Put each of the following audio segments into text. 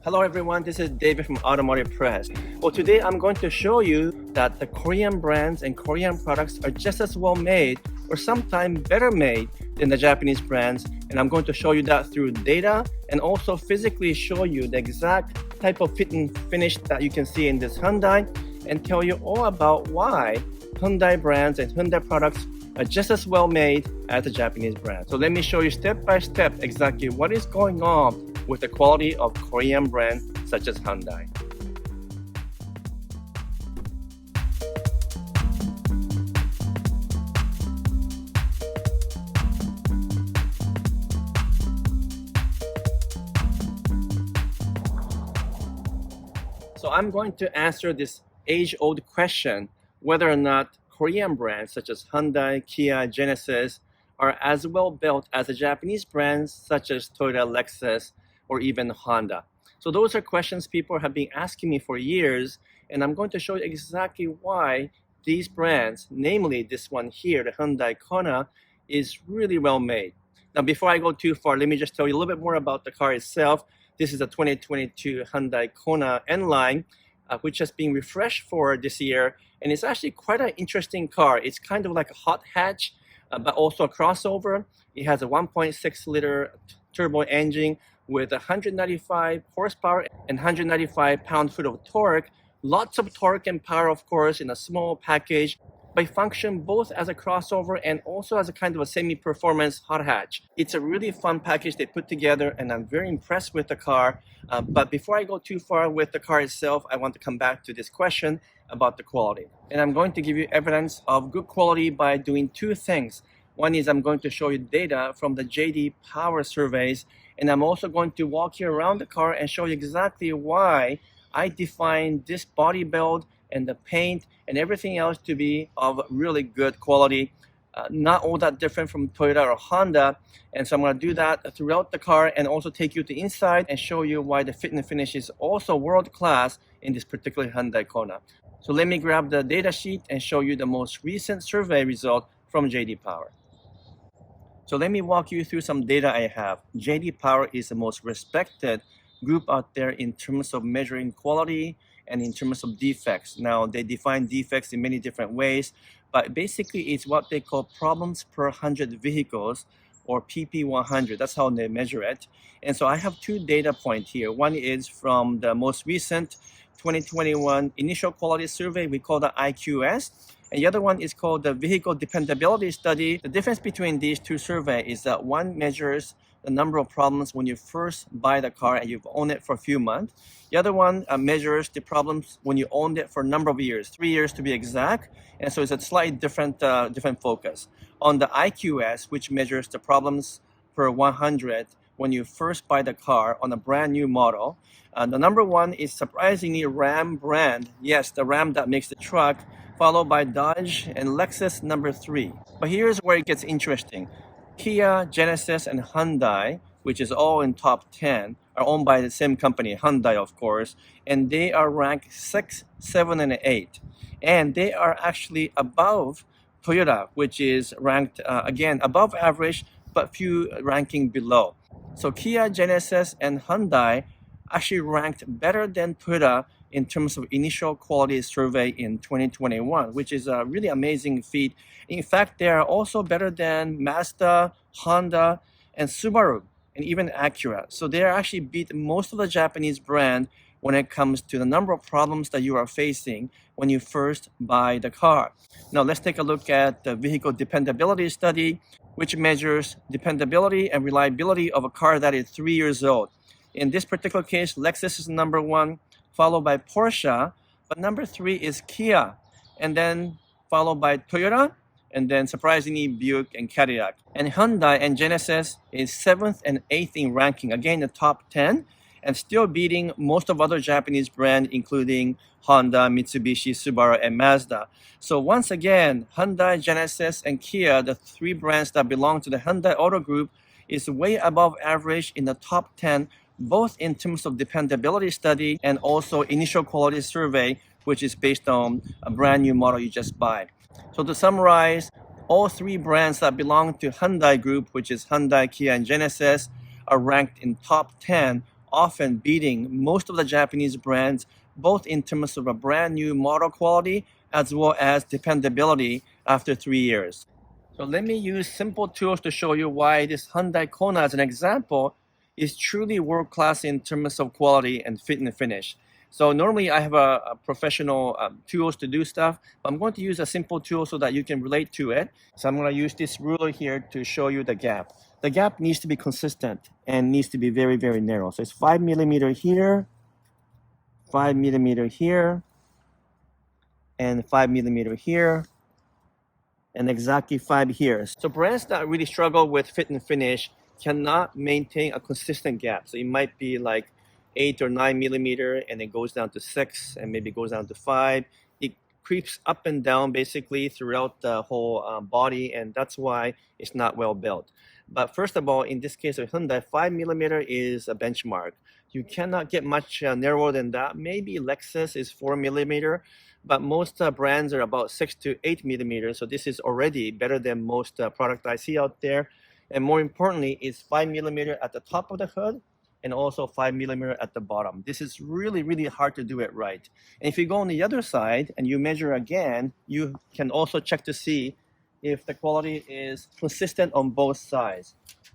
Hello everyone, this is David from Automotive Press. Well, today I'm going to show you that the Korean brands and Korean products are just as well made or sometimes better made than the Japanese brands, and I'm going to show you that through data and also physically show you the exact type of fit and finish that you can see in this Hyundai and tell you all about why Hyundai brands and Hyundai products are just as well made as the Japanese brand. So let me show you step by step exactly what is going on with the quality of Korean brands such as Hyundai. So I'm going to answer this age-old question whether or not Korean brands such as Hyundai, Kia, Genesis are as well built as the Japanese brands such as Toyota, Lexus, or even Honda. So those are questions people have been asking me for years, and I'm going to show you exactly why these brands, namely this one here, the Hyundai Kona, is really well made. Now, before I go too far, let me just tell you a little bit more about the car itself. This is a 2022 Hyundai Kona N-line, which has been refreshed for this year, and it's actually quite an interesting car. It's kind of like a hot hatch, but also a crossover. It has a 1.6 liter turbo engine with 195 horsepower and 195 pound-foot of torque. Lots of torque and power, of course, in a small package, but function both as a crossover and also as a kind of a semi-performance hot hatch. It's a really fun package they put together, and I'm very impressed with the car. But before I go too far with the car itself, I want to come back to this question about the quality. And I'm going to give you evidence of good quality by doing two things. One is I'm going to show you data from the JD Power surveys, and I'm also going to walk you around the car and show you exactly why I define this body build and the paint and everything else to be of really good quality, not all that different from Toyota or Honda. And so I'm going to do that throughout the car and also take you to the inside and show you why the fit and finish is also world class in this particular Hyundai Kona. So let me grab the data sheet and show you the most recent survey result from JD Power. So let me walk you through some data I have. JD Power is the most respected group out there in terms of measuring quality and in terms of defects. Now, they define defects in many different ways, but basically it's what they call problems per 100 vehicles, or PP100. That's how they measure it. And so I have two data points here. One is from the most recent 2021 initial quality survey, we call the IQS. And the other one is called the Vehicle Dependability Study. The difference between these two surveys is that one measures the number of problems when you first buy the car and you've owned it for a few months. The other one measures the problems when you owned it for a number of years, 3 years to be exact. And so it's a slightly different focus. On the IQS, which measures the problems per 100 when you first buy the car on a brand new model, the number one is surprisingly Ram brand. Yes, the Ram that makes the truck, followed by Dodge and Lexus number 3. But here's where it gets interesting. Kia, Genesis, and Hyundai, which is all in top 10, are owned by the same company, Hyundai, of course, and they are ranked 6, 7, and 8. And they are actually above Toyota, which is ranked, again, above average, but few ranking below. So Kia, Genesis, and Hyundai actually ranked better than Toyota in terms of initial quality survey in 2021, which is a really amazing feat. In fact, they are also better than Mazda, Honda, and Subaru, and even Acura. So they actually beat most of the Japanese brand when it comes to the number of problems that you are facing when you first buy the car. Now let's take a look at the Vehicle Dependability Study, which measures dependability and reliability of a car that is 3 years old. In this particular case, Lexus is number 1, followed by Porsche, but number 3 is Kia, and then followed by Toyota, and then surprisingly Buick and Cadillac. And Hyundai and Genesis is 7th and 8th in ranking, again the top 10, and still beating most of other Japanese brands, including Honda, Mitsubishi, Subaru, and Mazda. So once again, Hyundai, Genesis, and Kia, the 3 brands that belong to the Hyundai Auto Group, is way above average in the top 10, both in terms of dependability study and also initial quality survey, which is based on a brand new model you just buy. So to summarize, all 3 brands that belong to Hyundai Group, which is Hyundai, Kia, and Genesis, are ranked in top 10 often beating most of the Japanese brands, both in terms of a brand new model quality as well as dependability after 3 years. So let me use simple tools to show you why this Hyundai Kona, as an example, is truly world class in terms of quality and fit and finish. So normally I have a professional tools to do stuff, but I'm going to use a simple tool so that you can relate to it. So I'm going to use this ruler here to show you the gap. The gap needs to be consistent and needs to be very, very narrow. So it's 5 millimeter here, 5 millimeter here, and 5 millimeter here, and exactly 5 here. So brands that really struggle with fit and finish cannot maintain a consistent gap. So it might be like 8 or 9 millimeter, and it goes down to 6, and maybe goes down to 5. It creeps up and down basically throughout the whole body, and that's why it's not well built. But first of all, in this case of Hyundai, 5 millimeter is a benchmark. You cannot get much narrower than that. Maybe Lexus is 4 millimeter, but most brands are about 6 to 8 millimeters. So this is already better than most product I see out there. And more importantly, it's 5 millimeter at the top of the hood and also 5 millimeter at the bottom. This is really, really hard to do it right. And if you go on the other side and you measure again, you can also check to see if the quality is consistent on both sides.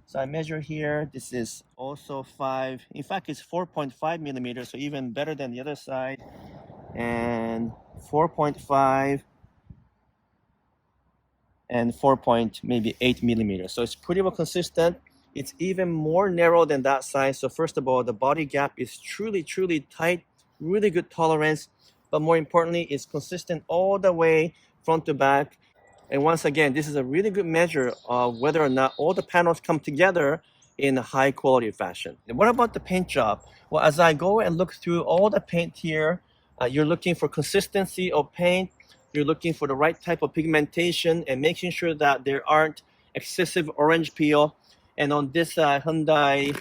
So I measure here, this is also 5, in fact it's 4.5 millimeters, so even better than the other side, and 4.5 and 4.8 millimeters. So it's pretty well consistent. It's even more narrow than that size. So first of all, the body gap is truly, truly tight, really good tolerance, but more importantly, it's consistent all the way front to back. And once again, this is a really good measure of whether or not all the panels come together in a high quality fashion. And what about the paint job? Well, as I go and look through all the paint here, you're looking for consistency of paint. You're looking for the right type of pigmentation and making sure that there aren't excessive orange peel. And on this Hyundai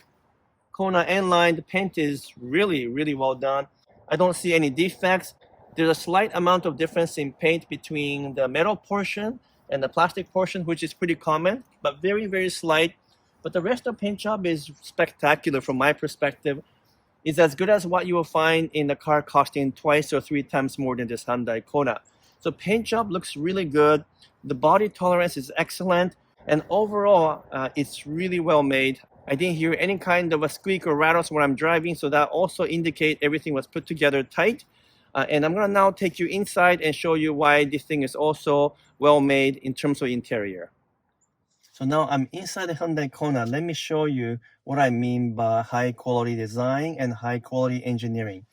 Kona N-line, the paint is really, really well done. I don't see any defects. There's a slight amount of difference in paint between the metal portion and the plastic portion, which is pretty common, but very, very slight. But the rest of the paint job is spectacular from my perspective. It's as good as what you will find in a car costing 2 or 3 times more than this Hyundai Kona. So paint job looks really good. The body tolerance is excellent. And overall, it's really well made. I didn't hear any kind of a squeak or rattles when I'm driving, so that also indicates everything was put together tight. And I'm gonna now take you inside and show you why this thing is also well made in terms of interior. So now I'm inside the Hyundai Kona. Let me show you what I mean by high quality design and high quality engineering.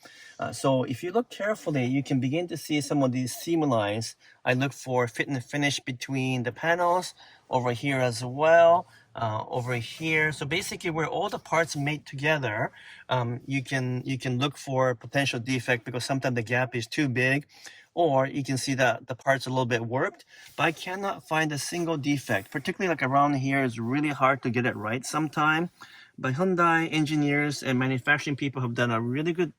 So if you look carefully, you can begin to see some of these seam lines. I look for fit and finish between the panels, over here as well, over here. So basically where all the parts made together, you can look for potential defect because sometimes the gap is too big, or you can see that the part's a little bit warped, but I cannot find a single defect. Particularly like around here, it's really hard to get it right sometime. But Hyundai engineers and manufacturing people have done a really good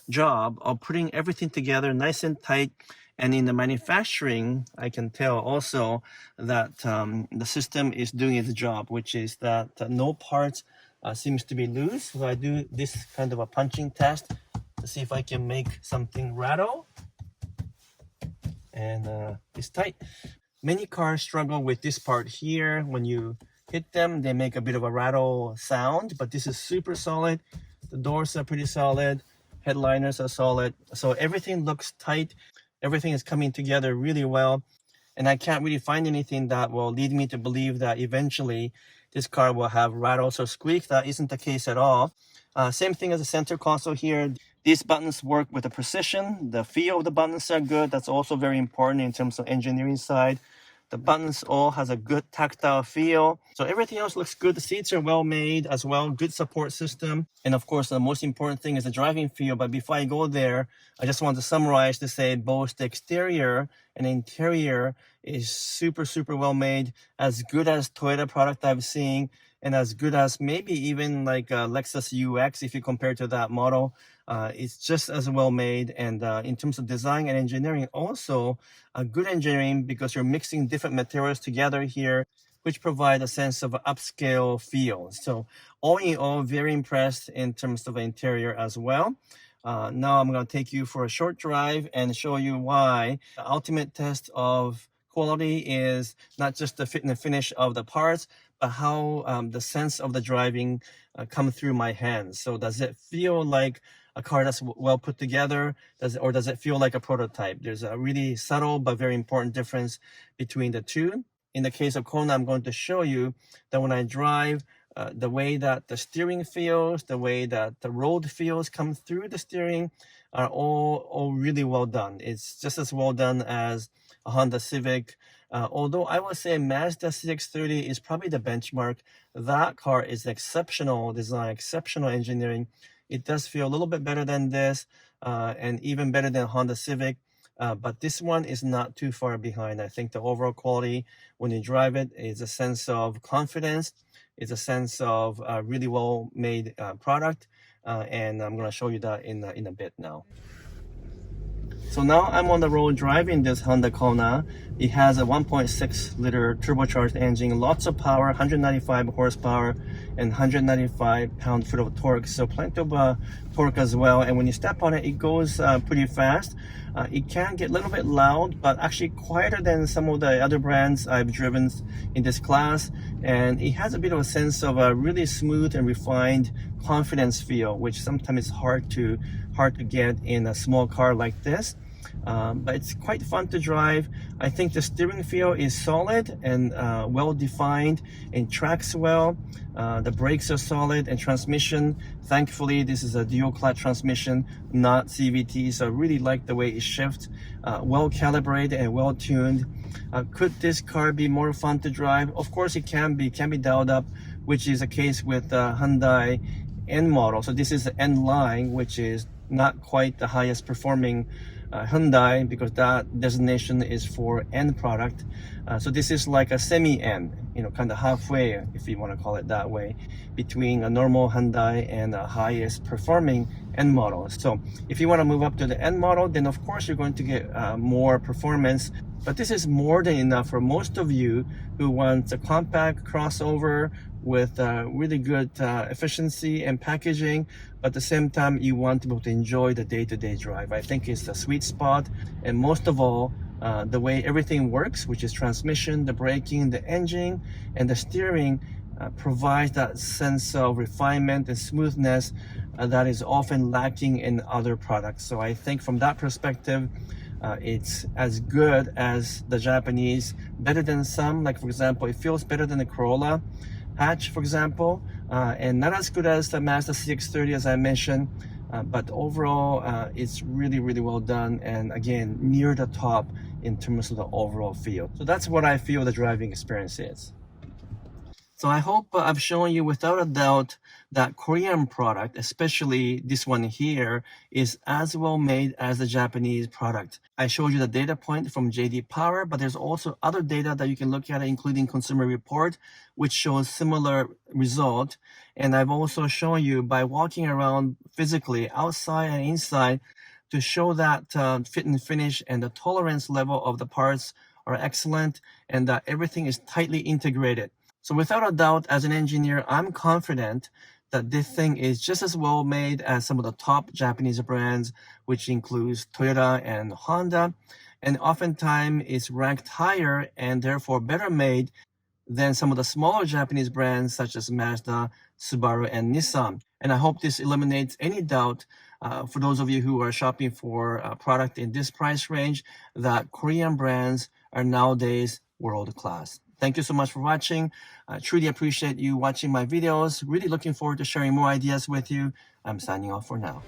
job of putting everything together nice and tight. And in the manufacturing, I can tell also that the system is doing its job, which is that no parts seems to be loose. So I do this kind of a punching test to see if I can make something rattle. And it's tight. Many cars struggle with this part here. When you hit them, they make a bit of a rattle sound, but this is super solid. The doors are pretty solid. Headliners are solid. So everything looks tight. Everything is coming together really well. And I can't really find anything that will lead me to believe that eventually this car will have rattles or squeaks. That isn't the case at all. Same thing as the center console here. These buttons work with a precision. The feel of the buttons are good. That's also very important in terms of engineering side. The buttons all has a good tactile feel. So everything else looks good. The seats are well made as well. Good support system. And of course, the most important thing is the driving feel. But before I go there, I just want to summarize to say both the exterior and interior is super, super well made. As good as Toyota product I've seen, and as good as maybe even like Lexus UX if you compare to that model. It's just as well made, and in terms of design and engineering, also good engineering because you're mixing different materials together here, which provide a sense of upscale feel. So all in all, very impressed in terms of interior as well. Now I'm going to take you for a short drive and show you why the ultimate test of quality is not just the fit and finish of the parts, but how the sense of the driving come through my hands. So does it feel like a car that's well put together, or does it feel like a prototype? There's a really subtle but very important difference between the two. In the case of Kona, I'm going to show you that when I drive, the way that the steering feels, the way that the road feels come through the steering are all really well done. It's just as well done as a Honda Civic. Although I would say Mazda CX-30 is probably the benchmark. That car is exceptional design, exceptional engineering. It does feel a little bit better than this, and even better than Honda Civic. But this one is not too far behind. I think the overall quality when you drive it is a sense of confidence. It's a sense of really well-made product. And I'm going to show you that in a bit now. So now I'm on the road driving this Hyundai Kona. It has a 1.6 liter turbocharged engine, lots of power, 195 horsepower and 195 pound-foot of torque. So plenty of torque as well. And when you step on it, it goes pretty fast. It can get a little bit loud, but actually quieter than some of the other brands I've driven in this class. And it has a bit of a sense of a really smooth and refined confidence feel, which sometimes is hard to get in a small car like this. But it's quite fun to drive. I think the steering feel is solid and well defined and tracks well. The brakes are solid, and transmission, thankfully this is a dual clutch transmission, not CVT, so I really like the way it shifts. Well calibrated and well tuned. Could this car be more fun to drive? Of course it can be dialed up, which is the case with the Hyundai N model. So this is the N-line, which is not quite the highest performing Hyundai, because that designation is for N product. So this is like a semi-N, kind of halfway, if you want to call it that way, between a normal Hyundai and a highest performing N model. So if you want to move up to the N model, then of course you're going to get more performance. But this is more than enough for most of you who want a compact crossover with really good efficiency and packaging, but at the same time you want to be able to enjoy the day-to-day drive. I think it's the sweet spot, and most of all, the way everything works, which is transmission, the braking, the engine, and the steering, provides that sense of refinement and smoothness that is often lacking in other products. So I think from that perspective, it's as good as the Japanese, better than some. Like for example, it feels better than the Corolla hatch, for example, and not as good as the Mazda CX-30 as I mentioned, but overall it's really well done, and again near the top in terms of the overall feel. So that's what I feel the driving experience is. So I hope I've shown you without a doubt that Korean product, especially this one here, is as well made as the Japanese product. I showed you the data point from JD Power, but there's also other data that you can look at, including Consumer Report, which shows similar result. And I've also shown you by walking around physically outside and inside to show that fit and finish and the tolerance level of the parts are excellent, and that everything is tightly integrated. So without a doubt, as an engineer, I'm confident that this thing is just as well made as some of the top Japanese brands, which includes Toyota and Honda, and oftentimes it's ranked higher and therefore better made than some of the smaller Japanese brands such as Mazda, Subaru, and Nissan. And I hope this eliminates any doubt for those of you who are shopping for a product in this price range, that Korean brands are nowadays world class. Thank you so much for watching. I truly appreciate you watching my videos. Really looking forward to sharing more ideas with you. I'm signing off for now.